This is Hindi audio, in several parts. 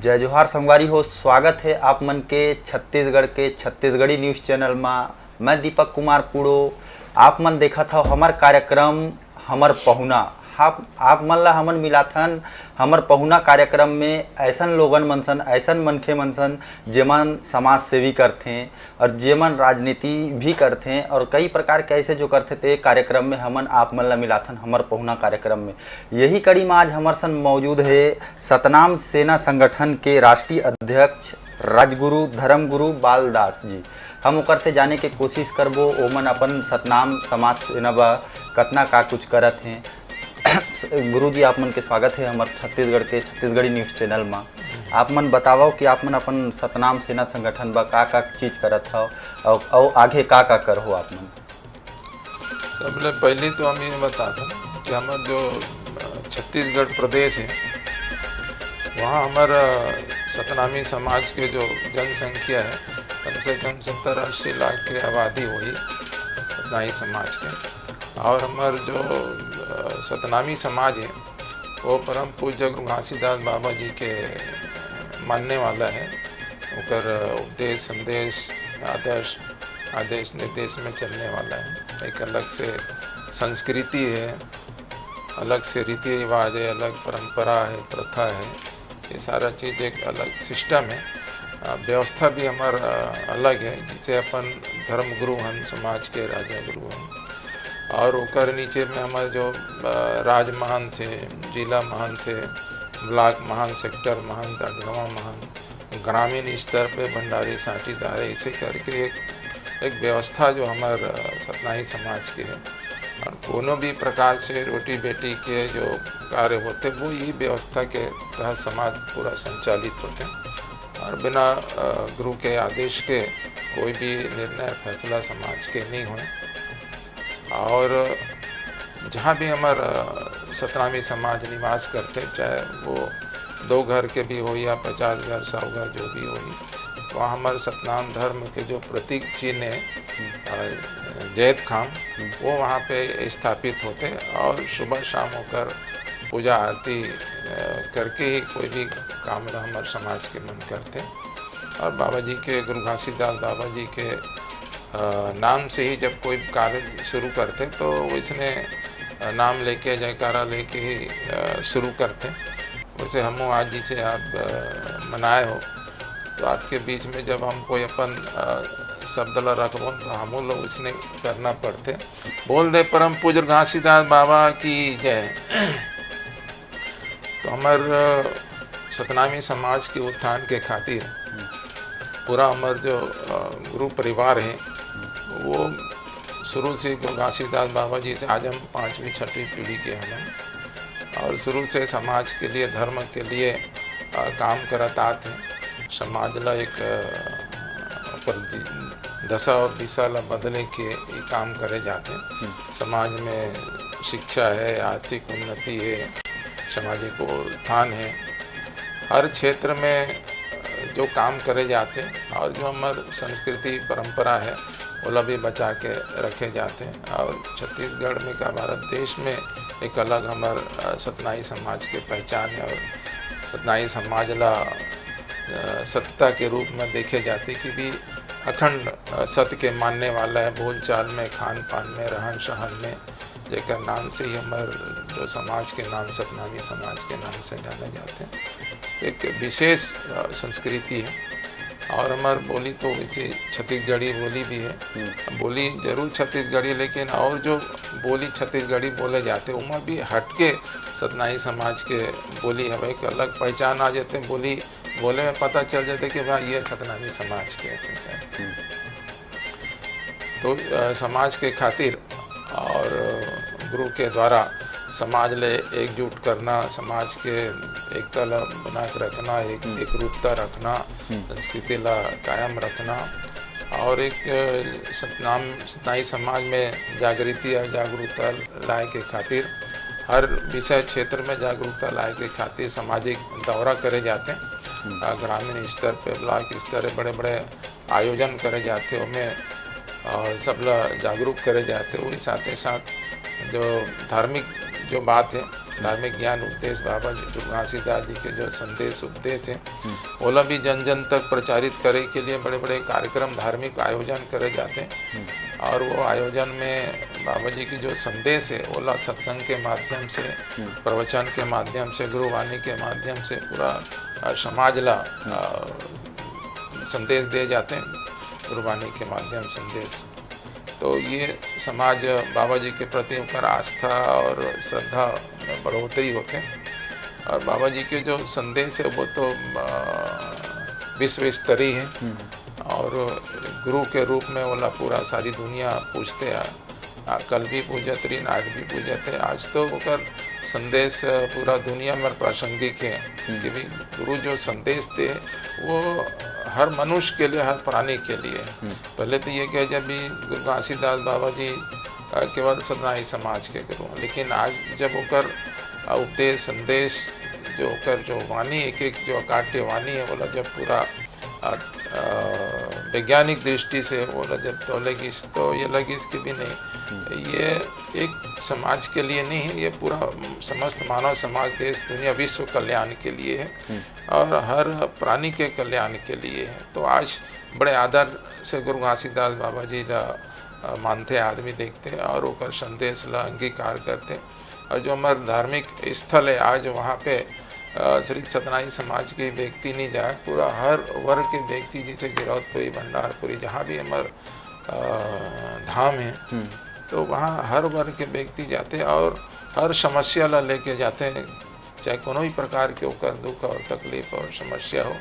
जय जोहार संगवारी हो। स्वागत है आप मन के छत्तीसगढ़ के छत्तीसगढ़ी न्यूज़ चैनल में। मैं दीपक कुमार पुड़ो। आप मन देखा था हमार कार्यक्रम हमर पहुना। आप मन ला हमन मिलाथन हमर पहुना कार्यक्रम में ऐसन लोगन मनसन, ऐसन मनखे मनसन जेमन समाज सेवी करथे और जेमन राजनीति भी करथे और कई प्रकार के ऐसे जो करथे ते कार्यक्रम में हमन आप मन ला मिलाथन हमर पहुना कार्यक्रम में। यही कड़ी में आज हमर सन मौजूद है सतनाम सेना संगठन के राष्ट्रीय अध्यक्ष राजगुरु धर्मगुरु बालदास जी। हम ओकर से जाने के कोशिश करबो ओमन अपन सतनाम समाज सेना बा कतना का कुछ करत हैं। गुरु जी आप मन के स्वागत है हमारे छत्तीसगढ़ के छत्तीसगढ़ी न्यूज़ चैनल में। आप मन बताओ कि आप मन अपन सतनाम सेना संगठन बा का चीज़ करत हो और आगे का कर हो आप मन। सबले पहले तो हम ये बताते हैं कि हमारे जो छत्तीसगढ़ प्रदेश है वहाँ हमारा सतनामी समाज के जो जनसंख्या है कम से कम 70-80 लाख की आबादी हुई सतनामी समाज के। और हमारे जो सतनामी समाज है वो परम पूज्य गुरु घासीदास बाबा जी के मानने वाला है। उनकर उपदेश संदेश आदेश निर्देश में चलने वाला है। एक अलग से संस्कृति है, अलग से रीति रिवाज है, अलग परंपरा है, प्रथा है, ये सारा चीज़ एक अलग सिस्टम है। व्यवस्था भी हमारा अलग है जिसे अपन धर्म गुरु हम समाज के राजा गुरु हैं। और ओकर नीचे में हमारे जो राज महान थे, जिला महान थे, ब्लॉक महान, सेक्टर महान, तटगवा महान, ग्रामीण स्तर पे भंडारी साटीदार ऐसे करके एक व्यवस्था जो हमारे सतनामी समाज के है। और कोनो भी प्रकार से रोटी बेटी के जो कार्य होते वो यही व्यवस्था के तहत समाज पूरा संचालित होते हैं। और बिना गुरु के आदेश के कोई भी निर्णय फैसला समाज के नहीं हुए। और जहाँ भी हमारा सतनामी समाज निवास करते, चाहे वो 2 घर के भी हो या 50 घर 100 घर जो भी हो, वहाँ हमारे सतनाम धर्म के जो प्रतीक चिन्ह है जैत खाम वो वहाँ पे स्थापित होते और सुबह शाम होकर पूजा आरती करके ही कोई भी काम हमारे समाज के मन करते। और बाबा जी के गुरु घासीदास बाबा जी के नाम से ही जब कोई कार्य शुरू करते तो इसने नाम लेके जयकारा लेके ही शुरू करते। वैसे हम आज जिसे आप मनाए हो तो आपके बीच में जब हम कोई अपन शब्द ला रखबो तो हम लोग इसने करना पड़ते। बोल दे परम पूज्य घासीदास बाबा की जय। तो हमारे सतनामी समाज के उत्थान के खातिर पूरा हमारे जो गुरु परिवार है वो शुरू से गुरु घासीदास बाबा जी से आज हम 5वीं 6वीं पीढ़ी के हैं और शुरू से समाज के लिए धर्म के लिए काम करत आते हैं। समाज ला एक दशा और दिशा ला बदले के ये काम करे जाते हैं। समाज में शिक्षा है, आर्थिक उन्नति है, सामाजिक उत्थान है, हर क्षेत्र में जो काम करे जाते हैं। और जो हमारी संस्कृति परंपरा है वो भी बचा के रखे जाते हैं। और छत्तीसगढ़ में का भारत देश में एक अलग हमारे सतनामी समाज के पहचान है। और सतनामी समाज ला सत्यता के रूप में देखे जाते कि भी अखंड सत्य के मानने वाला है। बोलचाल में, खान पान में, रहन सहन में, जेकर नाम से ही हमारे जो समाज के नाम सतनामी समाज के नाम से जाने जाते हैं। एक विशेष संस्कृति है। और हमारी बोली तो वैसे छत्तीसगढ़ी बोली भी है। बोली जरूर छत्तीसगढ़ी लेकिन और जो बोली छत्तीसगढ़ी बोले जाते उनमें भी हटके सतनामी समाज के बोली है। एक अलग पहचान आ जाते हैं। बोली बोले में पता चल जाते कि भाई ये सतनामी समाज के है। तो समाज के खातिर और गुरु के द्वारा समाज ले एकजुट करना, समाज के एकता ला बना के रखना, एक रूपता रखना, संस्कृति ला कायम रखना और एक सतनामी समाज में जागृति और जागरूकता लाए के खातिर हर विषय क्षेत्र में जागरूकता लाए के खातिर सामाजिक दौरा करे जाते हैं। ग्रामीण स्तर पे, ब्लॉक स्तर पे बड़े बड़े आयोजन करे जाते हैं। उनमें सब ला जागरूक करे जाते। वही साथ ही साथ जो धार्मिक जो बात है, धार्मिक ज्ञान उपदेश बाबा जी जो घासीदास जी के जो संदेश उपदेश है ओला भी जन जन तक प्रचारित करे के लिए बड़े बड़े कार्यक्रम धार्मिक आयोजन करे जाते हैं। और वो आयोजन में बाबा जी की जो संदेश है ओला सत्संग के माध्यम से, प्रवचन के माध्यम से, गुरुवाणी के माध्यम से पूरा समाज ला संदेश दिए जाते हैं, गुरुवाणी के माध्यम संदेश। तो ये समाज बाबा जी के प्रति उनका आस्था और श्रद्धा में बढ़ोतरी होते हैं। और बाबा जी के जो संदेश है वो तो विश्व स्तरीय है और गुरु के रूप में वो पूरा सारी दुनिया पूजते हैं। कल भी पूजत रही, आज भी पूजत है। आज तो ओकर संदेश पूरा दुनिया में प्रासंगिक है कि भी गुरु जो संदेश दे वो हर मनुष्य के लिए, हर प्राणी के लिए। पहले तो ये कह जब भी गुरु घासीदास बाबा जी केवल सतनामी समाज के गुरु, लेकिन आज जब ओकर उपदेश संदेश जो ओकर जो वाणी एक एक जो अकाट्य वाणी है बोला जब पूरा वैज्ञानिक दृष्टि से बोला जब तो लगिस तो ये लगिस कि भी नहीं, ये एक समाज के लिए नहीं है, ये पूरा समस्त मानव समाज, देश, दुनिया, विश्व कल्याण के लिए है और हर प्राणी के कल्याण के लिए है। तो आज बड़े आदर से गुरु घासीदास बाबा जी ला मानते आदमी देखते और ओकर संदेश ला अंगीकार करते। और जो हमारे धार्मिक स्थल है आज वहाँ पे सिर्फ सतनामी समाज के व्यक्ति नहीं जाए, पूरा हर वर्ग के व्यक्ति, जैसे गिरौदपुरी, भंडारपुरी, जहाँ भी हमारे धाम है तो वहाँ हर वर्ग के व्यक्ति जाते हैं और हर समस्या ला लेके जाते हैं, चाहे कोनो भी प्रकार के ओकर दुख और तकलीफ और समस्या हो,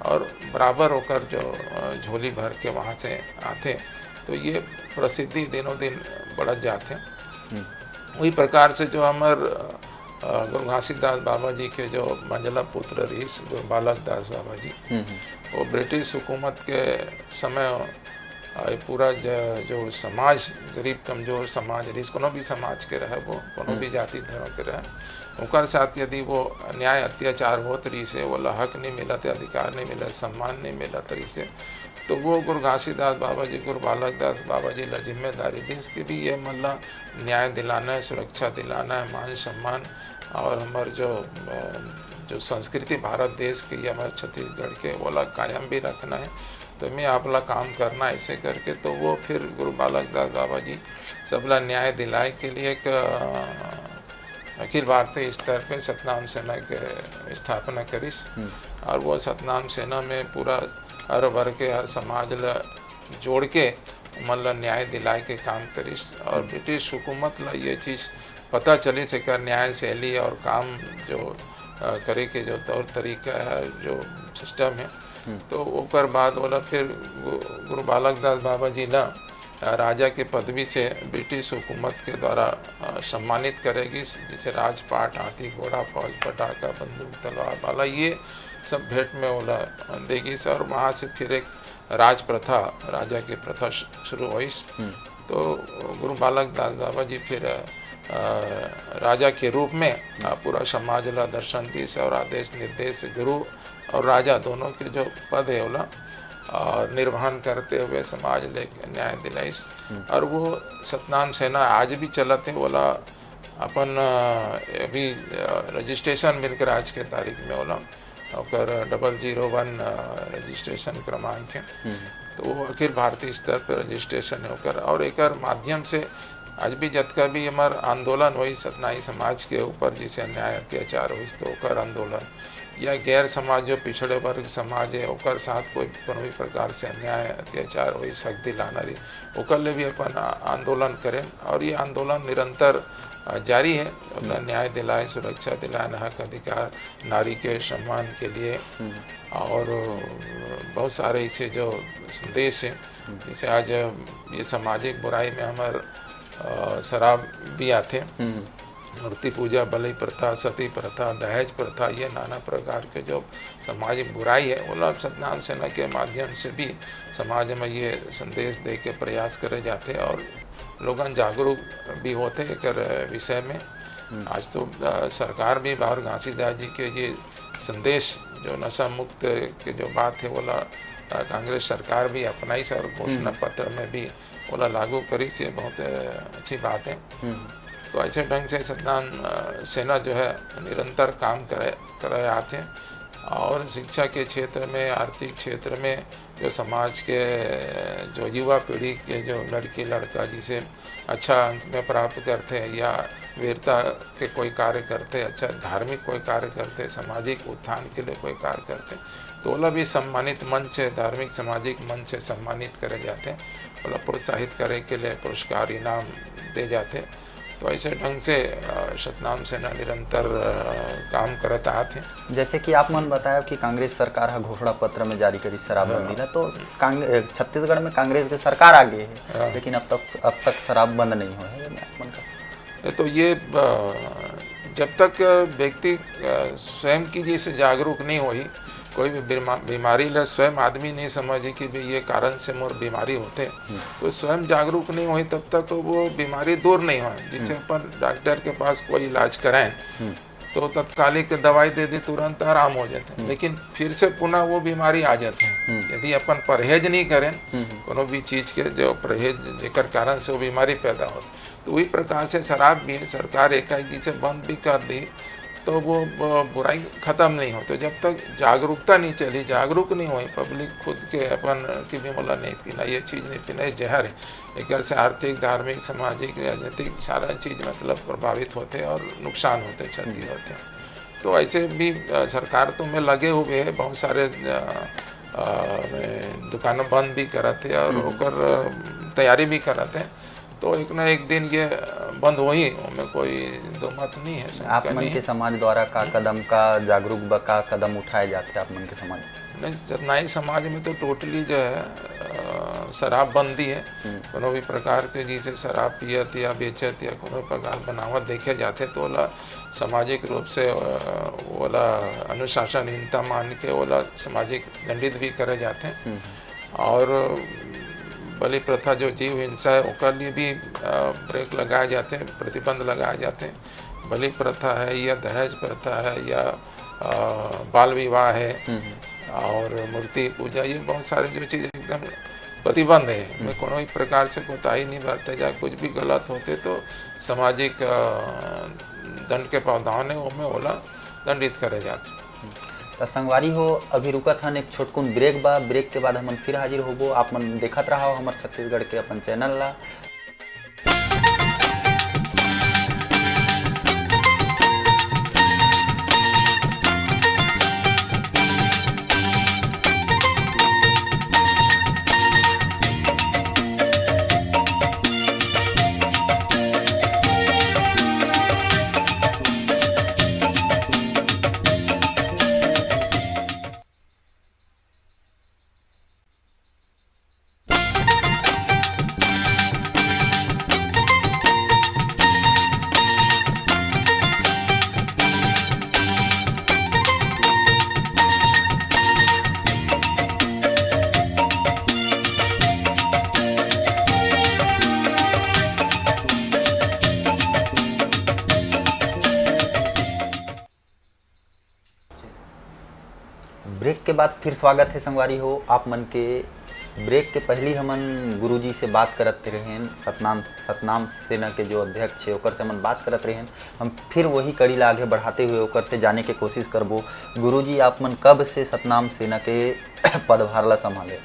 और बराबर होकर जो झोली भर के वहाँ से आते। तो ये प्रसिद्धि दिनों दिन बढ़त जाते। वही प्रकार से जो हमारे गुरु घासीदास बाबा जी के जो मंझला पुत्र रीस गुरु बालक दास बाबा जी, वो ब्रिटिश हुकूमत के समय पूरा जो समाज गरीब कमजोर समाज रीस कोनो भी समाज के रहे, वो कोनो भी जाति धर्म के रहे, उनका साथ यदि वो अन्याय अत्याचार होत रही से, वो हक नहीं मिला थे, अधिकार नहीं मिला, सम्मान नहीं मिला तरी से, तो वो गुरु घासीदास बाबा जी, गुरु बालक दास बाबा जी ला जिम्मेदारी थी इसकी भी ये मतलब न्याय दिलाना है, सुरक्षा दिलाना है, मान सम्मान और हमारे जो संस्कृति भारत देश की, हमारे छत्तीसगढ़ के वाला कायम भी रखना है। तो मैं आपला काम करना ऐसे करके, तो वो फिर गुरु बालक दास बाबा जी सबला न्याय दिलाए के लिए एक अखिल भारतीय स्तर पे सतनाम सेना के स्थापना करिस। और वो सतनाम सेना में पूरा हर वर्ग के, हर समाज ला जोड़ के मतलब न्याय दिलाए के काम करिस। और ब्रिटिश हुकूमत ला ये चीज़ पता चली से कर न्याय शैली और काम जो करे के जो तौर तरीका है, जो सिस्टम है, तो ओकर बाद वाला फिर गुरु बालक दास बाबा जी ला राजा के पदवी से ब्रिटिश हुकूमत के द्वारा सम्मानित करेगी, जैसे राजपाट, हाथी, घोड़ा, फौज, पटाखा, बंदूक, तलवार, भाला, ये सब भेंट में ओला देगी। और वहाँ से फिर एक राज प्रथा, राजा की प्रथा शुरू हुई। तो गुरु बालक दास बाबा जी फिर राजा के रूप में पूरा समाज ला दर्शन दी और आदेश निर्देश गुरु और राजा दोनों के जो पद है ओला और निर्वहन करते हुए समाज लेके न्याय दिलाइस। और वो सतनाम सेना आज भी चलते बोला अपन अभी रजिस्ट्रेशन मिलकर आज के तारीख में बोला और 001 रजिस्ट्रेशन क्रमांक है। तो वो अखिल भारतीय स्तर पर रजिस्ट्रेशन होकर और एक माध्यम से आज भी जतका भी हमार आंदोलन हुई सतनामी समाज के ऊपर जिसे अन्याय अत्याचार हुई, तो ओकर आंदोलन या गैर समाज जो पिछड़े वर्ग समाज है ओकर साथ कोई कोनो भी प्रकार से अन्याय अत्याचार हुई, हक दिलाना रही, ओकर ले भी अपन आंदोलन करें। और ये आंदोलन निरंतर जारी है, अपना न्याय दिलाए, सुरक्षा दिलाए, हक अधिकार, नारी के सम्मान के लिए। और बहुत सारे ऐसे जो संदेश हैं, जैसे आज ये सामाजिक बुराई में हमारे शराब भी आते, मूर्ति पूजा, बलि प्रथा, सती प्रथा, दहेज प्रथा, ये नाना प्रकार के जो सामाजिक बुराई है वो लोग सतनाम सेना के माध्यम से भी समाज में ये संदेश दे के प्रयास करे जाते हैं और लोगन जागरूक भी होते हैं कर विषय में। आज तो सरकार भी बाहर घासीदास जी के ये संदेश जो नशा मुक्त के जो बात है बोला कांग्रेस सरकार भी अपनाई और घोषणा पत्र में भी बोला लागू करी से बहुत अच्छी बात है। तो ऐसे ढंग से सत्यनाम सेना जो है निरंतर काम करे आते हैं और शिक्षा के क्षेत्र में, आर्थिक क्षेत्र में जो समाज के जो युवा पीढ़ी के जो लड़की लड़का जिसे अच्छा अंक में प्राप्त करते हैं या वीरता के कोई कार्य करते, अच्छा धार्मिक कोई कार्य करते, सामाजिक उत्थान के लिए कोई कार्य करते, तो वो भी सम्मानित मंच से, धार्मिक सामाजिक मंच से सम्मानित करे जाते हैं, वो प्रोत्साहित करे के लिए पुरस्कार इनाम दे जाते। तो ऐसे ढंग से सतनाम सेना निरंतर काम करता आते। जैसे कि आप मन बताया कि कांग्रेस सरकार है घोषणा पत्र में जारी करी शराबबंदी ना, तो छत्तीसगढ़ में कांग्रेस की सरकार आ गई है लेकिन अब तक शराब बंद नहीं हुआ है। तो ये जब तक व्यक्ति स्वयं की जैसे जागरूक नहीं हुई, कोई भी बीमारी ले स्वयं आदमी नहीं समझे कि भाई ये कारण से मोर बीमारी होते, तो स्वयं जागरूक नहीं हुई तब तक वो बीमारी दूर नहीं हुई। जिससे अपन डॉक्टर के पास कोई इलाज कराएं तो तत्कालिक दवाई दे दे तुरंत आराम हो जाते हैं, लेकिन फिर से पुनः वो बीमारी आ जाती है। यदि अपन परहेज नहीं करें कोनो भी चीज़ के जो परहेज जेकर कारण से वो बीमारी पैदा होती, तो वही प्रकार से शराब भी सरकार एकाएकी से बंद भी कर दी तो वो बुराई ख़त्म नहीं हो। तो जब तक जागरूकता नहीं चली, जागरूक नहीं हुई पब्लिक खुद के अपन की भी बोला नहीं पीना, ये चीज़ नहीं पीना, ये जहर है, एक से आर्थिक, धार्मिक, सामाजिक, राजनीतिक सारा चीज़ मतलब प्रभावित होते और नुकसान होते, क्षति होते। तो ऐसे भी सरकार तो में लगे हुए है, बहुत सारे दुकानें बंद भी करते और होकर तैयारी भी करते। तो एक ना एक दिन ये बंद हो ही, उनमें कोई दो मत नहीं है। आप मन के समाज द्वारा का कदम का जागरूक का कदम उठाए जाते आप मन के समाज? नहीं, जतनाई समाज में तो टोटली जो है शराब बंदी है। कोनो भी प्रकार के जिसे शराब पियत या बेचत या कोनो प्रकार बनावट देखे जाते तो ओला सामाजिक रूप से ओला अनुशासनहीनता मान के ओला सामाजिक दंडित भी करे जाते हैं। और बलि प्रथा जो जीव हिंसा है उसके लिए भी ब्रेक लगाए जाते हैं, प्रतिबंध लगाए जाते हैं। बलि प्रथा है या दहेज प्रथा है या बाल विवाह है और मूर्ति पूजा, ये बहुत सारे जो चीज़ एकदम प्रतिबंध है। में कोनो भी प्रकार से कोताही नहीं बरते जाए, कुछ भी गलत होते तो सामाजिक दंड के प्रावधान है उनमें ओला दंडित करे जाते। तो संगवारी हो, अभी रुकत हन एक छोटकुन ब्रेक बा, ब्रेक के बाद हमन फिर हाजिर होबो। आप मन देखत रहा हो हमार छत्तीसगढ़ के अपन चैनल ला। ब्रेक के बाद फिर स्वागत है संगवारी हो आप मन के। ब्रेक के पहले हमन गुरुजी से बात करत रहें, सतनाम सेना के जो अध्यक्ष है ओकर से हमन बात करत रहें। हम फिर वही कड़ी ला आगे बढ़ाते हुए ओकर से जाने के कोशिश करबो। गुरुजी आप मन कब से सतनाम सेना के पदभार ला संभाले?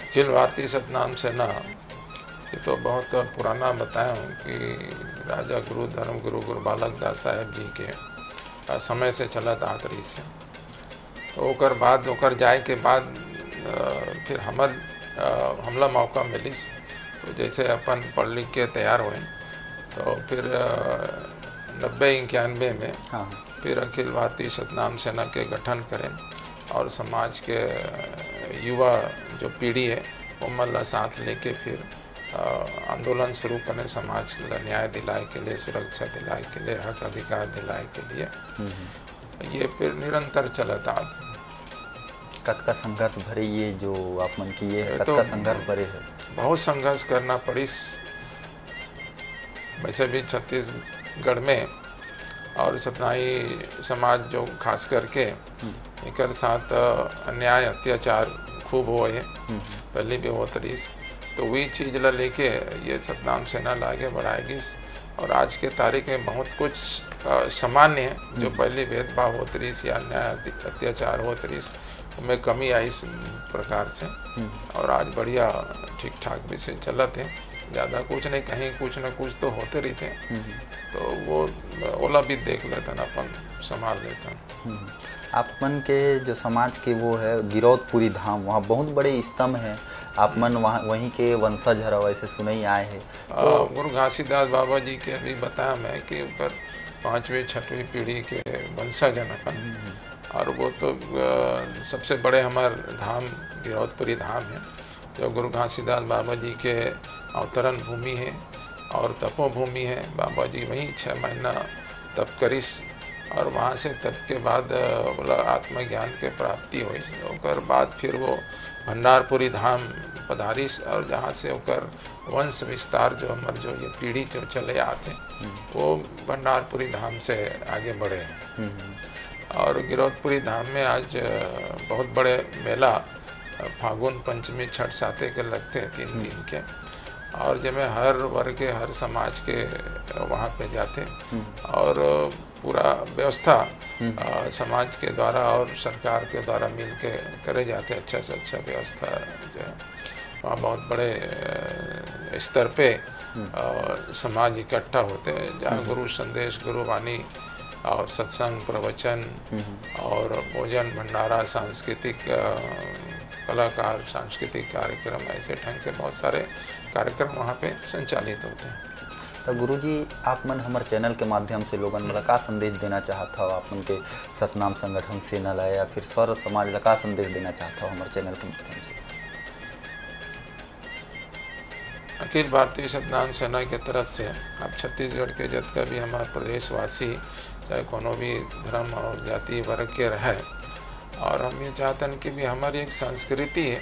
अखिल भारतीय सतनाम सेना ये तो बहुत पुराना बताया हूँ कि राजा गुरु धर्म गुरु बालक दास साहेब जी के समय से चलत आत रही से। तो ओकर बाद ओकर जाए के बाद फिर हमला मौका मिलिस। तो जैसे अपन पढ़ लिख के तैयार हुए तो फिर 90-91 में फिर अखिल भारतीय सतनाम सेना के गठन करें और समाज के युवा जो पीढ़ी है वो मन साथ लेके फिर आंदोलन शुरू करें, समाज के लिए न्याय दिलाए के लिए, सुरक्षा दिलाए के लिए, हक अधिकार दिलाए के लिए। ये फिर निरंतर चलता। कतका संघर्ष भरे ये जो आप मन की ये कतका संघर्ष भरे है? बहुत संघर्ष करना पड़ी। वैसे भी छत्तीसगढ़ में और सतनाई समाज जो खास करके एक साथ अन्याय अत्याचार खूब हुए है, पहले भी होत रही। तो वही चीज़ ला लेके ये सतनाम सेना ला आगे बढ़ाएगी। और आज के तारीख में बहुत कुछ सामान्य है जो पहले भेदभाव होती रही या अन्याय अत्याचार होती रही, उनमें कमी आई इस प्रकार से। और आज बढ़िया ठीक ठाक भी से चलते हैं, ज़्यादा कुछ नहीं, कहीं कुछ न कुछ तो होते रहते हैं। तो वो ओला भी देख लेता ना, अपन संभाल लेता। आपमन के जो समाज के वो है गिरौदपुरी धाम, वहाँ बहुत बड़े स्तंभ हैं, आपमन वहाँ वहीं के वंशज हर वैसे सुने ही आए हैं। तो गुरु घासीदास बाबा जी के अभी बताया मैं कि ऊपर 5वीं 6वीं पीढ़ी के वंशज हैं अपन। और वो तो सबसे बड़े हमारे धाम गिरौदपुरी धाम है, जो गुरु घासीदास बाबा जी के अवतरण भूमि है और तपोभूमि है। बाबा जी वहीं 6 महीना तप करिस और वहाँ से तप के बाद बोला आत्मज्ञान के प्राप्ति हुई। ओकर बाद फिर वो भंडारपुरी धाम पधारिस और जहाँ से ओकर वंश विस्तार जो हमारे जो ये पीढ़ी जो चले आते वो भंडारपुरी धाम से आगे बढ़े हैं। और गिरौदपुरी धाम में आज बहुत बड़े मेला फागुन पंचमी छठ साते के लगते हैं 3 दिन के। और जब मैं हर वर्ग के हर समाज के वहाँ पे जाते और पूरा व्यवस्था समाज के द्वारा और सरकार के द्वारा मिल के करे जाते, अच्छा से अच्छा व्यवस्था जो है वहाँ बहुत बड़े स्तर पे समाज इकट्ठा होते हैं, जहाँ गुरु संदेश गुरु वाणी और सत्संग प्रवचन और भोजन भंडारा सांस्कृतिक कलाकार सांस्कृतिक कार्यक्रम ऐसे ढंग से बहुत सारे कार्यक्रम वहाँ पे संचालित होते हैं। तो गुरुजी आप मन हमारे चैनल के माध्यम से लोगन मतलब का संदेश देना चाहता हो, आप उनके सतनाम संगठन से न लाए या फिर सर्व समाज ला का संदेश देना चाहता हो हमारे चैनल के माध्यम से? अखिल भारतीय सतनाम सेना के तरफ से अब छत्तीसगढ़ के जितना भी हमारे प्रदेशवासी चाहे कोनो भी धर्म और जाति वर्ग के रहे, और हम ये चाहते हैं कि भी हमारी एक संस्कृति है,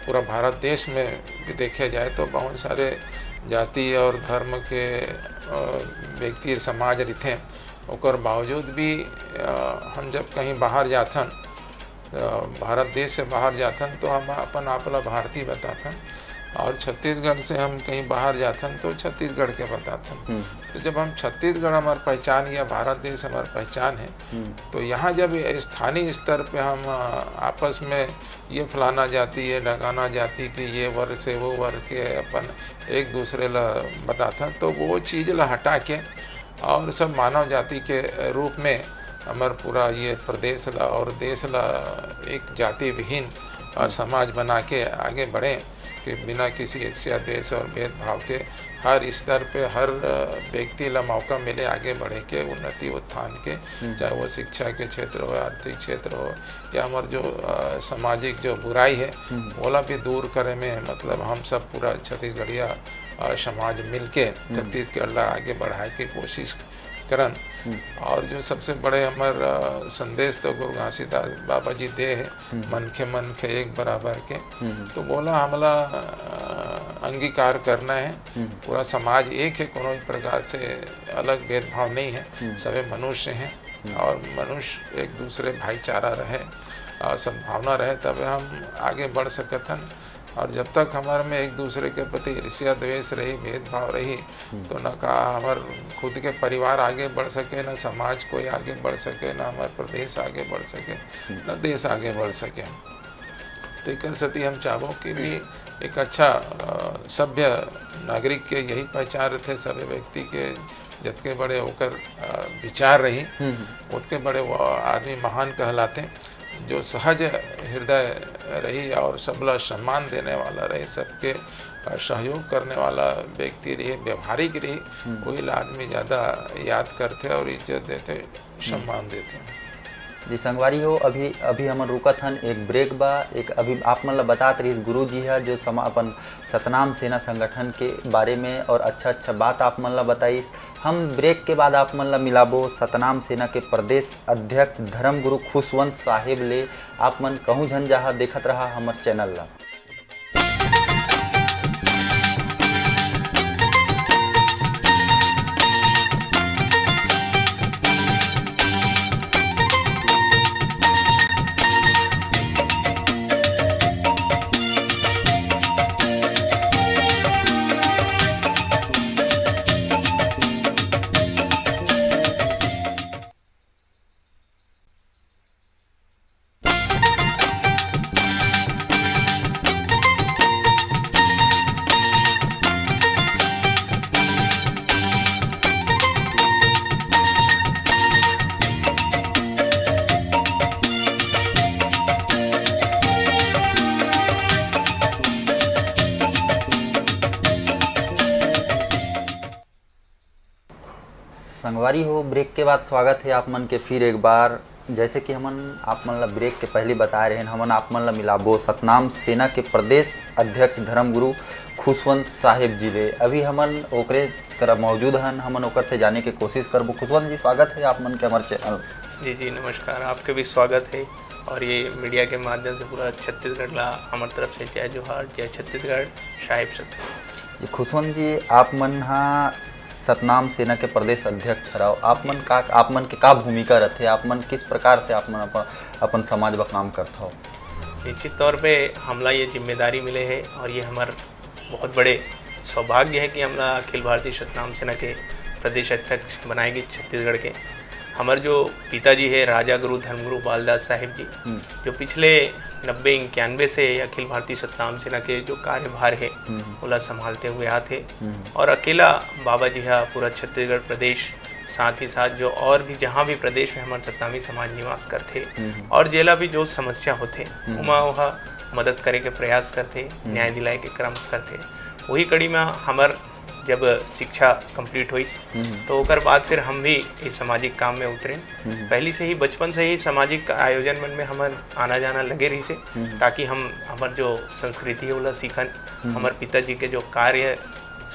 पूरा भारत देश में भी देखे जाए तो बहुत सारे जाति और धर्म के व्यक्ति समाज रहते हैं, ओकर बावजूद भी हम जब कहीं बाहर जाथन भारत देश से बाहर जाथन तो हम अपन आपला भारतीय बताथन, और छत्तीसगढ़ से हम कहीं बाहर जाथन तो छत्तीसगढ़ के बताथन। तो जब हम छत्तीसगढ़ हमारी पहचान या भारत देश हमारी पहचान है, तो यहाँ जब स्थानीय स्तर पे हम आपस में ये फलाना जाति ये ढगाना जाति कि ये वर्ग से वो वर्ग के अपन एक दूसरे ला बताथन, तो वो चीज़ ला हटा के और सब मानव जाति के रूप में हमार पूरा ये प्रदेश ला और देश ला एक जाति विहीन समाज बना के आगे बढ़ें कि बिना किसी ईर्ष्या देश और भेदभाव के हर स्तर पे हर व्यक्ति ला मौका मिले आगे बढ़े के उन्नति उत्थान के, चाहे वो शिक्षा के क्षेत्र हो आर्थिक क्षेत्र हो या हमारे जो सामाजिक जो बुराई है वोला भी दूर करे में, मतलब हम सब पूरा छत्तीसगढ़िया समाज मिल के छत्तीसगढ़ ला आगे बढ़ाए के कोशिश करन। और जो सबसे बड़े हमार संदेश तो गुरु घासीदास बाबा जी दे है, मन के एक बराबर के, तो बोला हमला अंगीकार करना है, पूरा समाज एक है, कोनो भी प्रकार से अलग भेदभाव नहीं है, सभी मनुष्य हैं और मनुष्य एक दूसरे भाईचारा रहे और सद्भावना रहे तब हम आगे बढ़ सकतन। और जब तक हमारे में एक दूसरे के प्रति ईर्ष्या द्वेष रही भेदभाव रही तो न का हमार खुद के परिवार आगे बढ़ सके, न समाज कोई आगे बढ़ सके, न हमारा प्रदेश आगे बढ़ सके, न देश आगे बढ़ सके। तो एक सती हम चाहो कि भी एक अच्छा सभ्य नागरिक के यही पहचान रहते, सभी व्यक्ति के जितके बड़े होकर विचार रही उतके बड़े वो आदमी महान कहलाते, जो सहज हृदय रही और सबला सम्मान देने वाला रहे, सबके सहयोग करने वाला व्यक्ति रही, व्यवहारिक रही, वही आदमी ज़्यादा याद करते और इज्जत देते सम्मान देते। जी संगवारी हो, अभी हमन रुकत हन एक ब्रेक बा, एक अभी आप मन ला बतात रही गुरु जी है जो अपन सतनाम सेना संगठन के बारे में और अच्छा बात आप मन ला बताइस। हम ब्रेक के बाद आप मन ला मिलाबो सतनाम सेना के प्रदेश अध्यक्ष धर्म गुरु खुशवंत साहेब ले। आप मन कहूँ झन जहाँ देखत रहा हमार चैनल ला। संगवारी हो, ब्रेक के बाद स्वागत है आप मन के फिर एक बार। जैसे कि हमन आप मन ला ब्रेक के पहले बता रहे हैं, हमन आप मन ला मिलाबो सतनाम सेना के प्रदेश अध्यक्ष धर्मगुरु खुशवंत साहेब जी ले। अभी हमन ओकरे तरफ मौजूद हन, हमन ओकर से जाने की कोशिश करबो। खुशवंत जी, स्वागत है आप मन के हमारे चैनल। जी नमस्कार, आपके भी स्वागत है। और ये मीडिया के माध्यम से पूरा छत्तीसगढ़ ला हमारे तरफ से जय जोहार, जय छत्तीसगढ़, साहिब सत। जी खुशवंत जी, आप मन हाँ सतनाम सेना के प्रदेश अध्यक्ष रहो, आप मन के का भूमिका रहते, आप मन किस प्रकार से आप मन अपन समाज व काम करता हो? निश्चित तौर पे हमला ये जिम्मेदारी मिले है और ये हमार बहुत बड़े सौभाग्य है कि हमला अखिल भारतीय सतनाम सेना के प्रदेश अध्यक्ष बनाए गए छत्तीसगढ़ के। हमारे जो पिताजी है राजा गुरु धर्मगुरु बालदास साहिब जी, जो पिछले 90-91 से अखिल भारतीय सतनाम सेना के जो कार्यभार है उला संभालते हुए आते। और अकेला बाबा जी है पूरा छत्तीसगढ़ प्रदेश, साथ ही साथ जो और भी जहाँ भी प्रदेश में हमारे सतनामी समाज निवास करते और जेला भी जो समस्या होते वहाँ मदद करे के प्रयास करते, न्याय दिलाए के क्रम करते। वही कड़ी में हमार जब शिक्षा कंप्लीट हुई तो ओकर बाद फिर हम भी इस सामाजिक काम में उतरे। पहले से ही बचपन से ही सामाजिक आयोजन में हमार आना जाना लगे रही से, ताकि हम हमार जो संस्कृति है ओला सीखन, हमार पिताजी के जो कार्य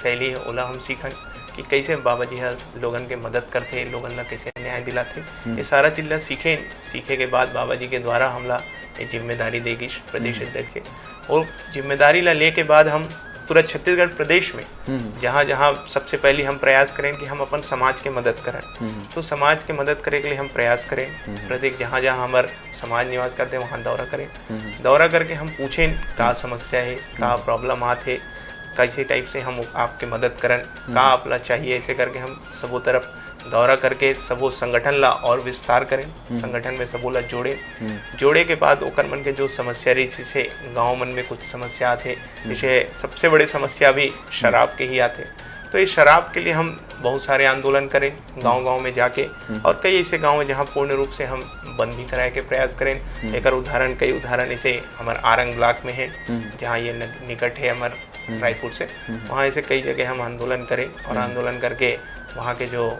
शैली है ओला हम सीखन कि कैसे बाबा जी लोगन के मदद करते, लोगन ला कैसे न्याय दिलाते। ये सारा चीज़ ला सीखे के बाद बाबा जी के द्वारा हमला ये जिम्मेदारी देगी प्रदेश अध्यक्ष। और जिम्मेदारी ला ले के बाद हम पूरा छत्तीसगढ़ प्रदेश में जहाँ जहाँ सबसे पहले हम प्रयास करें कि हम अपन समाज के मदद करें। तो समाज के मदद करे के लिए हम प्रयास करें, प्रत्येक जहाँ जहाँ हमारे समाज निवास करते हैं वहाँ दौरा करें। दौरा करके हम पूछें का समस्या है, का प्रॉब्लम आते, कैसे टाइप से हम आपके मदद करें, का आपला चाहिए। ऐसे करके हम सबों तरफ दौरा करके सबो संगठन ला और विस्तार करें, संगठन में सबो ला जोड़े के बाद ओकर मन के जो समस्या रही, जैसे गाँव मन में कुछ समस्या आते, जैसे सबसे बड़े समस्या भी शराब के ही आते। तो इस शराब के लिए हम बहुत सारे आंदोलन करें गांव-गांव में जाके, और कई ऐसे गांव हैं जहां पूर्ण रूप से हम बंद भी कराए के प्रयास करें। एक कई उदाहरण ऐसे हमारे आरंग ब्लॉक में है, जहां ये निकट है हमारे रायपुर से। वहाँ ऐसे कई जगह हम आंदोलन करें और आंदोलन करके वहाँ के जो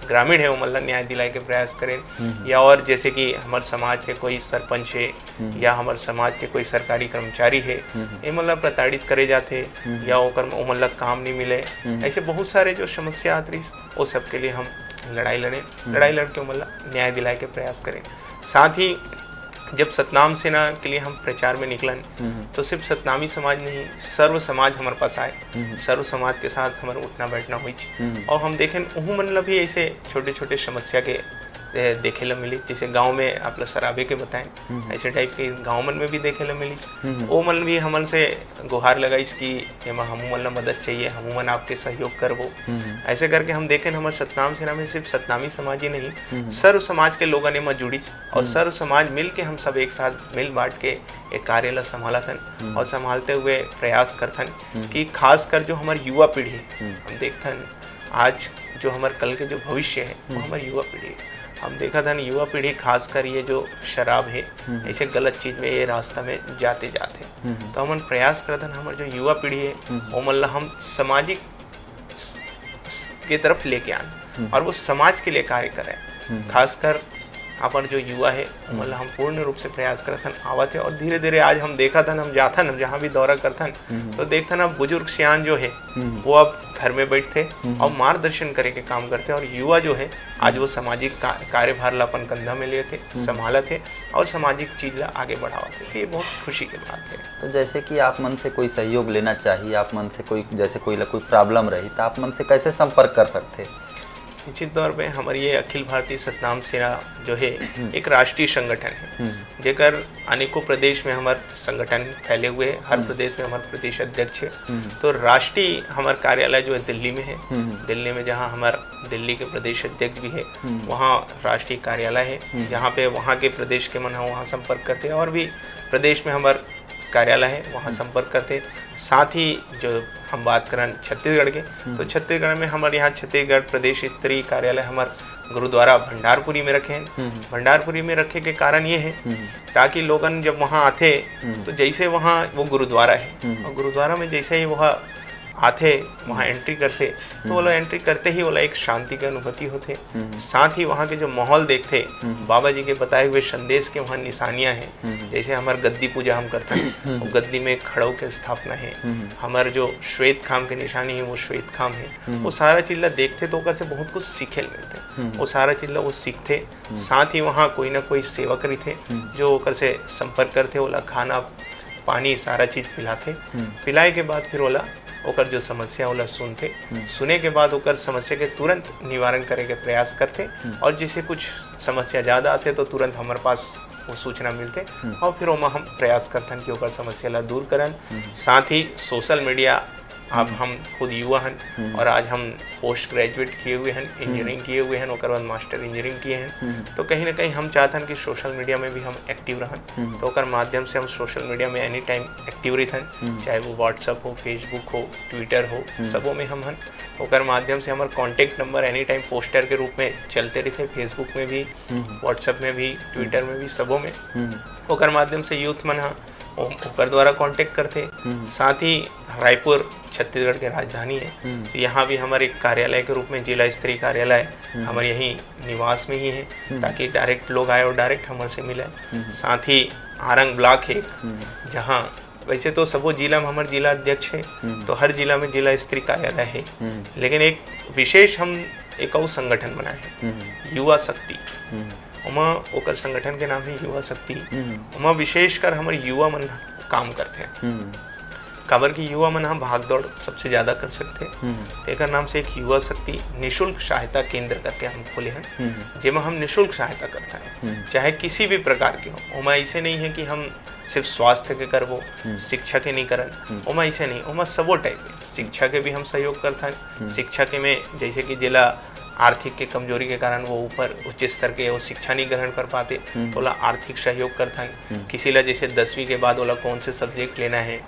ग्रामीण है वो मतलब न्याय दिलाए के प्रयास करें। या और जैसे कि हमारे समाज के कोई सरपंच है या हमारे समाज के कोई सरकारी कर्मचारी है, ये मतलब प्रताड़ित करे जाते या ओकर मतलब काम नहीं मिले, ऐसे बहुत सारे जो समस्या आती वो सब के लिए हम लड़ाई लड़ के मतलब न्याय दिलाए के प्रयास करें। साथ ही जब सतनाम सेना के लिए हम प्रचार में निकलन तो सिर्फ सतनामी समाज नहीं, सर्व समाज हमारे पास आए, सर्व समाज के साथ हमारे उठना बैठना हुई। और हम देखें वह मतलब भी ऐसे छोटे छोटे समस्या के देखे ला मिली, जैसे गांव में आप लोग शराबे के बताएं, ऐसे टाइप के गांव मन में भी देखे ला मिली। वो मन भी हमन से गुहार लगाई कि हमू मन ला मदद चाहिए, हमू मन आपके सहयोग करबो। ऐसे करके हम देखें हमारे सतनाम सेना में सिर्फ सतनामी समाज ही नहीं, सर्व समाज के लोगों ने में जुड़ी और सर्व समाज मिल के हम सब एक साथ मिल बांट के एक कार्य ला संभालतन और संभालते हुए प्रयास करथन कि खासकर जो हमारी युवा पीढ़ी हम देखथन, आज जो हमारे कल के जो भविष्य है वो हमारी युवा पीढ़ी है। हम देखा था युवा पीढ़ी खासकर ये जो शराब है ऐसे गलत चीज में ये रास्ता में जाते तो हम प्रयास करते हैं हमारे जो युवा पीढ़ी है वो मतलब हम सामाजिक के तरफ लेके आए और वो समाज के लिए कार्य करें। खासकर अपन जो युवा है मतलब हम पूर्ण रूप से प्रयास करथन आवत है और धीरे धीरे आज हम देखा था हम जाथन, हम जहाँ भी दौरा करथन तो देखथन अब बुजुर्ग सियान जो है वो अब घर में बैठते और मार्गदर्शन करे के काम करते और युवा जो है आज वो सामाजिक कार्यभार ला अपन कंधा में लिए थे, संभालत है और सामाजिक चीज ला आगे बढ़ावत है। ये बहुत खुशी की बात है। तो जैसे कि आप मन से कोई सहयोग लेना चाहिए, आप मन से कोई जैसे कोई प्रॉब्लम रही तो आप मन से कैसे संपर्क कर सकते? निश्चित तौर पे हमारी ये अखिल भारतीय सतनाम सेना जो है एक राष्ट्रीय संगठन है, जेकर अनेकों प्रदेश में हमारे संगठन फैले हुए, हर प्रदेश में हमारे प्रदेश अध्यक्ष है। तो राष्ट्रीय हमारा कार्यालय जो है दिल्ली में है, दिल्ली में जहाँ हमारा दिल्ली के प्रदेश अध्यक्ष भी है वहाँ राष्ट्रीय कार्यालय है, जहाँ पे वहाँ के प्रदेश के मन वहाँ संपर्क करते हैं और भी प्रदेश में हमारा कार्यालय है वहाँ संपर्क करते। साथ ही जो हम बात करें छत्तीसगढ़ के तो छत्तीसगढ़ में हमारे यहाँ छत्तीसगढ़ प्रदेश स्तरीय कार्यालय हमारे गुरुद्वारा भंडारपुरी में रखे हैं। भंडारपुरी में रखे के कारण ये है ताकि लोगन जब वहाँ आते तो जैसे वहाँ वो गुरुद्वारा है और गुरुद्वारा में जैसे ही वह आते वहाँ एंट्री करते तो वाला एंट्री करते ही वाला एक शांति की अनुभूति होते। साथ ही वहाँ के जो माहौल देखते, बाबा जी के बताए हुए संदेश के वहाँ निशानियाँ हैं। जैसे हमारे गद्दी पूजा हम करते हैं, वो गद्दी में खड़ों के स्थापना है। हमारे जो श्वेत खाम के निशानी है वो श्वेत खाम है। वो सारा चीज़ देखते तो ओकर से बहुत कुछ सीखे मिलते। वो सारा चीज़ वो सीखते। साथ ही वहाँ कोई ना कोई सेवा करी थे जो ओकर से संपर्क करते, ओला खाना पानी सारा चीज़ पिलाते। पिलाए के बाद फिर ओला ओकर जो समस्या ओला सुनते। सुने के बाद ओकर समस्या के तुरंत निवारण करे के प्रयास करते। और जैसे कुछ समस्या ज़्यादा आते तो तुरंत हमारे पास वो सूचना मिलते और फिर ओमा हम प्रयास करते कि ओकर समस्या ला दूर करन। साथ ही सोशल मीडिया, अब हम खुद युवा हैं और आज हम पोस्ट ग्रेजुएट किए हुए हैं, इंजीनियरिंग किए हुए हैं, ओकर बाद मास्टर इंजीनियरिंग किए हैं। तो कहीं ना कहीं हम चाहते हैं कि सोशल मीडिया में भी हम एक्टिव रहन। तो ओकर माध्यम से हम सोशल मीडिया में एनी टाइम एक्टिव रहन, चाहे वो व्हाट्सअप हो, फेसबुक हो, ट्विटर हो, सबों में हम हन। ओकर माध्यम से हमारे contact number any time poster के रूप में चलते रहते, फेसबुक में भी, व्हाट्सएप में भी, ट्विटर में भी, सबों में। ओकर माध्यम से यूथ मन ओकर द्वारा कांटेक्ट करते। साथ ही रायपुर छत्तीसगढ़ के राजधानी है, तो यहाँ भी हमारे कार्यालय के रूप में जिला स्तरीय कार्यालय हमारे यहीं निवास में ही है, ताकि डायरेक्ट लोग आए और डायरेक्ट हमारे से मिले। साथ ही आरंग ब्लॉक है, जहाँ वैसे तो सबो जिला में हमारे जिला अध्यक्ष है, तो हर जिला में जिला स्तरीय कार्यालय है, लेकिन एक विशेष हम एक और संगठन बनाए हैं, युवा शक्ति। उमा ओकर संगठन के नाम है युवा शक्ति। उमा विशेषकर हमारे युवा मन काम करते हैं, काबर की युवा मन हम भाग दौड़ सबसे ज्यादा कर सकते हैं। एक नाम से एक युवा शक्ति निःशुल्क सहायता केंद्र करके हम खोले हैं, जिसमें हम निःशुल्क सहायता करते हैं, चाहे किसी भी प्रकार के हो। उमा ऐसे नहीं है कि हम सिर्फ स्वास्थ्य के करबो, शिक्षा के नहीं करन। उमा ऐसे नहीं, उमा सबो टाइप के शिक्षा के भी हम सहयोग करते हैं। शिक्षा के में जैसे कि जिला आर्थिक के कमजोरी के कारण वो ऊपर उच्च स्तर के वो शिक्षा नहीं ग्रहण कर पाते, तो ओला आर्थिक सहयोग करता है। किसी ला जैसे 10वीं के बाद ओला कौन से सब्जेक्ट लेना है,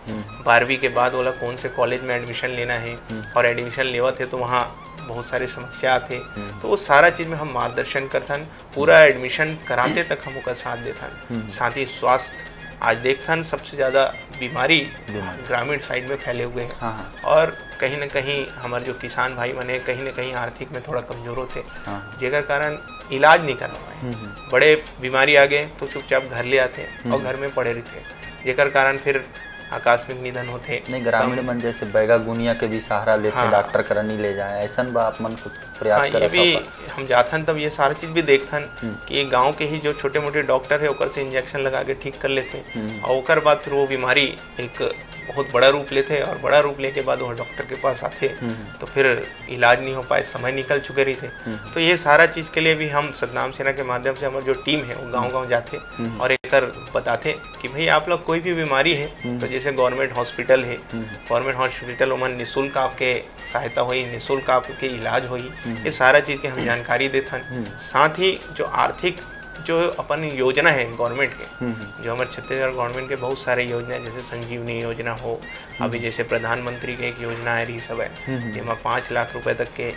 12वीं के बाद ओला कौन से कॉलेज में एडमिशन लेना है, और एडमिशन लेवा थे तो वहाँ बहुत सारी समस्या आते, तो वो सारा चीज़ में हम मार्गदर्शन करता हैं। पूरा एडमिशन कराते तक हम उसका साथ देता हैं। साथ ही स्वास्थ्य, आज देखता हैं सबसे ज़्यादा बीमारी ग्रामीण साइड में फैले हुए हैं, और कहीं ना कहीं हमारे जो किसान भाई बने कहीं ना कहीं आर्थिक में थोड़ा कमजोर होते, जेकर कारण इलाज नहीं करना पाए। बड़े बीमारी आ गए तो चुपचाप घर ले आते और घर में पड़े रहते, जेकर कारण फिर आकस्मिक निधन होते। नहीं, ग्रामीण मन जैसे बैगा गुनिया के भी सहारा लेते, डॉक्टर करा नहीं ले जाए, ऐसा बा आप मन कुछ प्रयास ये भी हम जाथन तब ये सारा चीज भी देखथन कि गांव के ही जो छोटे मोटे डॉक्टर है ओकर से इंजेक्शन लगा के ठीक कर लेते, और ओकर बाद फिर वो बीमारी एक बहुत बड़ा रूप लेते, और बड़ा रूप लेके बाद वो डॉक्टर के पास आते तो फिर इलाज नहीं हो पाए, समय निकल चुके रही थे। तो ये सारा चीज़ के लिए भी हम सतनाम सेना के माध्यम से हमारी जो टीम है वो गांव-गांव जाते और एक बताते कि भाई आप लोग कोई भी बीमारी है तो जैसे गवर्नमेंट हॉस्पिटल है, गवर्नमेंट हॉस्पिटल में निःशुल्क आपके सहायता हुई, निःशुल्क आपके इलाज हुई, ये सारा चीज़ की हम जानकारी देते हैं। साथ ही जो आर्थिक जो अपन योजना है गवर्नमेंट के, जो हमारे छत्तीसगढ़ गवर्नमेंट के बहुत सारे योजना जैसे संजीवनी योजना हो, अभी जैसे प्रधानमंत्री की एक योजना आ रही सब है जिसमें 5 लाख रुपए तक के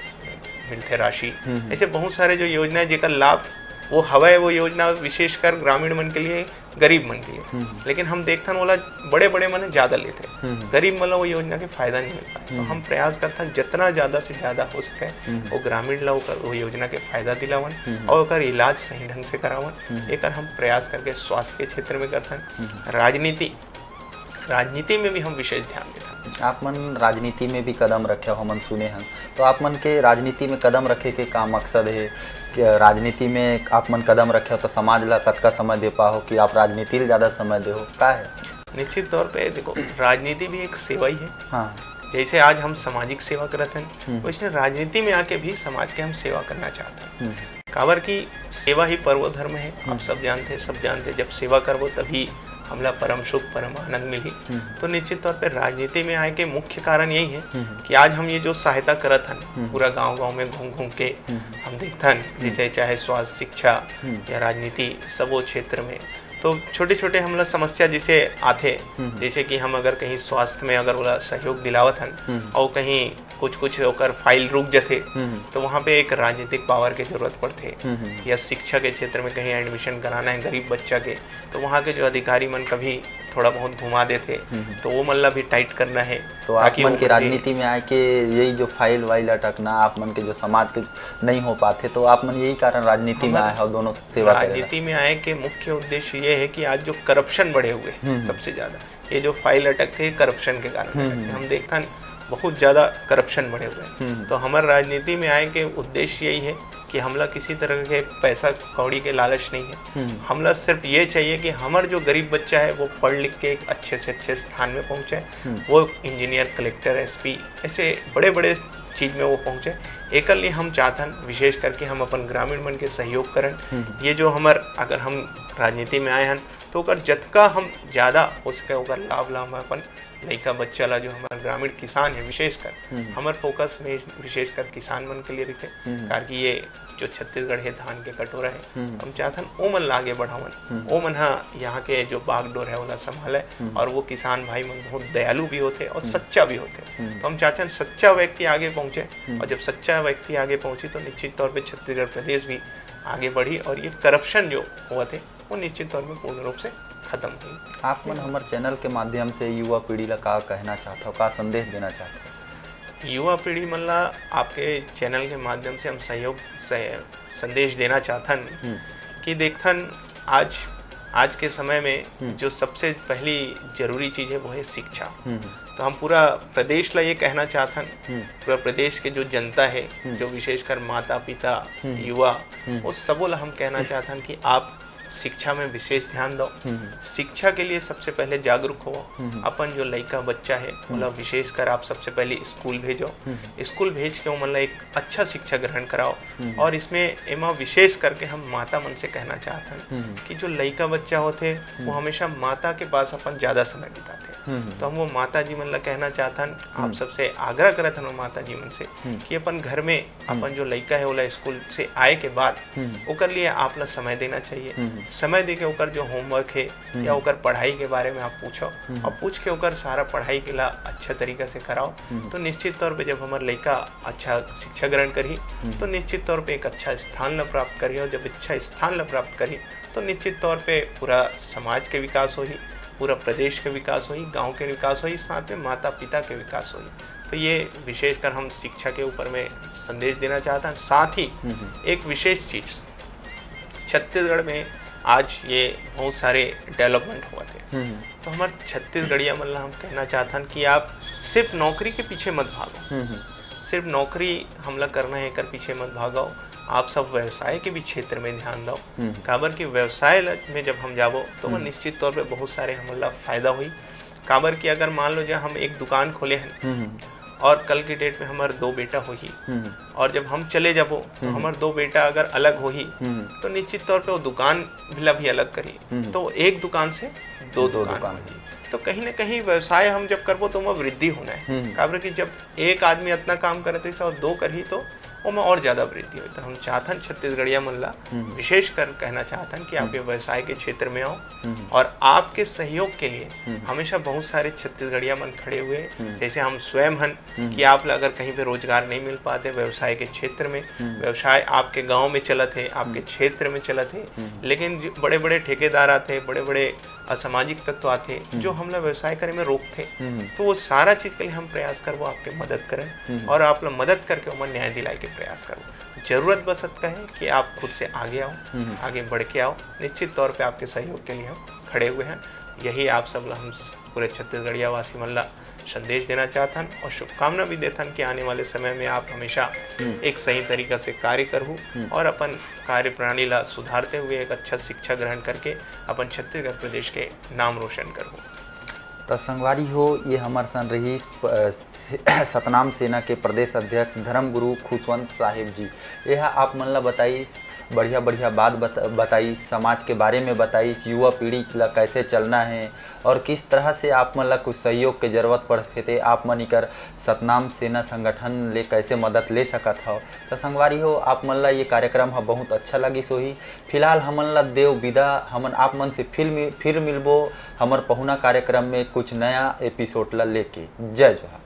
मिलते राशि, ऐसे बहुत सारे जो योजना है जिसका लाभ वो हवा है, वो योजना विशेषकर ग्रामीण मन के लिए, गरीब मन के लिए। लेकिन हम देखते हैं बोला बड़े बड़े मन ज़्यादा लेते, गरीब मतलब वो योजना के फायदा नहीं मिल पाए। तो हम प्रयास करते हैं जितना ज़्यादा से ज़्यादा हो सके वो ग्रामीण लोग वो योजना के फायदा दिलावन और उसका इलाज सही ढंग से करावन। एक हम प्रयास करके स्वास्थ्य के क्षेत्र में करते हैं। राजनीति में भी हम विशेष ध्यान देते हैं। आप मन राजनीति में भी कदम रखे हो, मन सुने हैं, तो आप मन के राजनीति में कदम रखे के का मकसद है? राजनीति में आप मन कदम रखे हो तो समाज ला कतका समय दे पाओ कि आप राजनीति ज़्यादा समय दे हो, का है? निश्चित तौर पे देखो, राजनीति भी एक सेवा ही है। हाँ, जैसे आज हम सामाजिक सेवा करते हैं वैसे राजनीति में आके भी समाज के हम सेवा करना चाहते हैं। काबर की सेवा ही परम धर्म है, आप सब जानते जब सेवा करबो तभी हमला परम सुख परम आनंद मिली। तो निश्चित तौर पे राजनीति में आए के मुख्य कारण यही है कि आज हम ये जो सहायता करत हन पूरा गांव-गांव में घूम के हम देखते हैं, जैसे चाहे स्वास्थ्य, शिक्षा या राजनीति सबो क्षेत्र में, तो छोटे छोटे हमला समस्या जैसे आते, जैसे कि हम अगर कहीं स्वास्थ्य में अगर वाला सहयोग दिलावत हन और कहीं कुछ ओकर फाइल रुक जाते तो वहाँ पे एक राजनीतिक पावर की जरूरत पड़ते, या शिक्षा के क्षेत्र में कहीं एडमिशन कराना है गरीब बच्चा के तो वहाँ के जो अधिकारी मन कभी थोड़ा बहुत घुमा देते, तो वो मतलब भी टाइट करना है। तो आप ताकि मन वो के राजनीति में आए के यही जो फाइल वाइल अटकना, आप मन के जो समाज के नहीं हो पाते, तो आप मन यही कारण राजनीति में आए हो, दोनों सेवा करें। राजनीति में आए के मुख्य उद्देश्य ये है कि आज जो करप्शन बढ़े हुए हैं सबसे ज़्यादा, ये जो फाइल अटकते हैं करप्शन के कारण अटकते। हम देखते हैं बहुत ज़्यादा करप्शन बढ़े हुए हैं। तो हमारे राजनीति में आए के उद्देश्य यही है कि हमला किसी तरह के पैसा कौड़ी के लालच नहीं है। हमला सिर्फ ये चाहिए कि हमारा जो गरीब बच्चा है वो पढ़ लिख के एक अच्छे से अच्छे स्थान में पहुँचे, वो इंजीनियर, कलेक्टर, एसपी ऐसे बड़े बड़े चीज़ में वो पहुँचे। एक लिए हम चाहते हैं विशेष करके हम अपन ग्रामीण मन के सहयोग करें। ये जो हमार अगर हम राजनीति में आए हैं तो अगर जतका हम ज़्यादा हो सके ओकर लाभ ला हम अपन लड़का बच्चा ला जो हमारे ग्रामीण किसान है विशेषकर हमारे फोकस में विशेषकर किसान मन के लिए रखे। कारण ये जो छत्तीसगढ़ है धान के कटोरा है, हम चाहते हैं ओ मन ला आगे बढ़ावन, ओ मन यहाँ के जो बागडोर है उन्हें संभाले। और वो किसान भाई मन बहुत दयालु भी होते और सच्चा भी होते। तो हम चाहते हैं सच्चा व्यक्ति आगे पहुँचे, और जब सच्चा व्यक्ति आगे पहुँची तो निश्चित तौर पर छत्तीसगढ़ प्रदेश भी आगे बढ़ी और ये करप्शन जो हुआ थे वो निश्चित तौर पर पूर्ण रूप से खत्म हुई। आप मन हमारे चैनल के माध्यम से युवा पीढ़ी ला का कहना चाहते हो, का संदेश देना चाहते हो? युवा पीढ़ी मल्ला आपके चैनल के माध्यम से हम संदेश देना चाहतन कि देखथन आज के समय में जो सबसे पहली जरूरी चीज़ है वो है शिक्षा। तो हम पूरा प्रदेश ला ये कहना चाहतन, पूरा प्रदेश के जो जनता है, जो विशेषकर माता पिता युवा, वो सबों ला हम कहना चाहतन कि आप शिक्षा में विशेष ध्यान दो। शिक्षा के लिए सबसे पहले जागरूक हो। अपन जो लड़का बच्चा है मतलब विशेषकर आप सबसे पहले स्कूल भेजो, स्कूल भेज के मतलब एक अच्छा शिक्षा ग्रहण कराओ। और इसमें एमा विशेष करके हम माता मन से कहना चाहते हैं कि जो लड़का बच्चा होते वो हमेशा माता के पास अपन ज़्यादा समय बिताते। तो हम वो माता जी मन ला कहना चाहते हैं, आप सबसे आग्रह करते हैं माता जी मन से कि अपन घर में अपन जो लड़का है वो स्कूल से आए के बाद ओकर लिए आप ला समय देना चाहिए। समय दे के ओकर जो होमवर्क है या ओकर पढ़ाई के बारे में आप पूछो और पूछ के ओकर सारा पढ़ाई के ला अच्छा तरीका से कराओ। तो निश्चित तौर पे जब हमार लड़का अच्छा शिक्षा ग्रहण करी तो निश्चित तौर पे एक अच्छा स्थान ला प्राप्त करी, और जब अच्छा स्थान ला प्राप्त करी तो निश्चित तौर पे पूरा समाज के विकास होगी, पूरा प्रदेश के विकास होगी, गाँव के विकास होगी, साथ में माता पिता के विकास होगी। तो ये विशेषकर हम शिक्षा के ऊपर में संदेश देना चाहते हैं। साथ ही एक विशेष चीज़ छत्तीसगढ़ में आज ये बहुत सारे डेवलपमेंट हुआ थे। तो हमारे छत्तीसगढ़िया मतलब हम कहना चाहते हैं कि आप सिर्फ नौकरी के पीछे मत भागो, सिर्फ नौकरी हमला करना है कर पीछे मत भागो। आप सब व्यवसाय के भी क्षेत्र में ध्यान दो। काबर की व्यवसाय में जब हम जाबो तो वो निश्चित तौर पे बहुत सारे हमला फायदा हुई। काबर की अगर मान लो जब हम एक दुकान खोले हैं और कल की डेट में हमारे 2 बेटा होगी और जब हम चले जाबो तो हमारे 2 बेटा अगर अलग होगी तो निश्चित तौर पे वो दुकान भी अलग करी, तो एक दुकान से 2 दुकान होगी। तो कहीं ना कहीं व्यवसाय हम जब करबो तो वहाँ वृद्धि होना है। काबर कि जब एक आदमी इतना काम करते और 2 करी तो में और ज़्यादा वृद्धि हुई। तो हम चाहते हैं छत्तीसगढ़िया मल्ला विशेष कर कहना चाहते हैं कि आप ये व्यवसाय के क्षेत्र में आओ, और आपके सहयोग के लिए हमेशा बहुत सारे छत्तीसगढ़िया मन खड़े हुए हैं। जैसे हम स्वयं हन कि आप अगर कहीं पे रोजगार नहीं मिल पाते व्यवसाय के क्षेत्र में, व्यवसाय आपके गांव में चलत है, आपके क्षेत्र में चलत है, लेकिन बड़े बड़े ठेकेदार आते, बड़े बड़े असामाजिक तत्व आते जो हमला व्यवसाय करे में रोकते। तो वो सारा चीज़ के लिए हम प्रयास करबो आपके मदद करें और आप लोग मदद करके उमर न्याय दिलाए के प्रयास करो। जरूरत बस इतना है कि आप खुद से आगे आओ, आगे बढ़ के आओ। निश्चित तौर पे आपके सहयोग के लिए हम खड़े हुए हैं। यही आप सब हम पूरे छत्तीसगढ़िया वासी मल्ला संदेश देना चाहता हूँ और शुभकामना भी देता हूँ कि आने वाले समय में आप हमेशा एक सही तरीका से कार्य करूँ और अपन कार्य प्रणाली ला सुधारते हुए एक अच्छा शिक्षा ग्रहण करके अपन छत्तीसगढ़ प्रदेश के नाम रोशन करूँ। तो संगवारी हो, ये हमारे सन रही सतनाम सेना के प्रदेश अध्यक्ष धर्मगुरु खुशवंत साहिब जी। यह आप मन ला बताई बढ़िया बढ़िया बात बताई, समाज के बारे में बताई, युवा पीढ़ी ला कैसे चलना है और किस तरह से आप मन ला कुछ सहयोग के जरूरत पड़ते थे, आप मन इकर सतनाम सेना संगठन ले कैसे मदद ले सकत हो। तो संगवारी हो, आप मन ला ये कार्यक्रम हा बहुत अच्छा लगी सोही। फिलहाल हमन ला देव विदा, हमन आप मन से फिर मिलबो हमर पहुना कार्यक्रम में कुछ नया एपिसोड ला लेके। जय जोहार।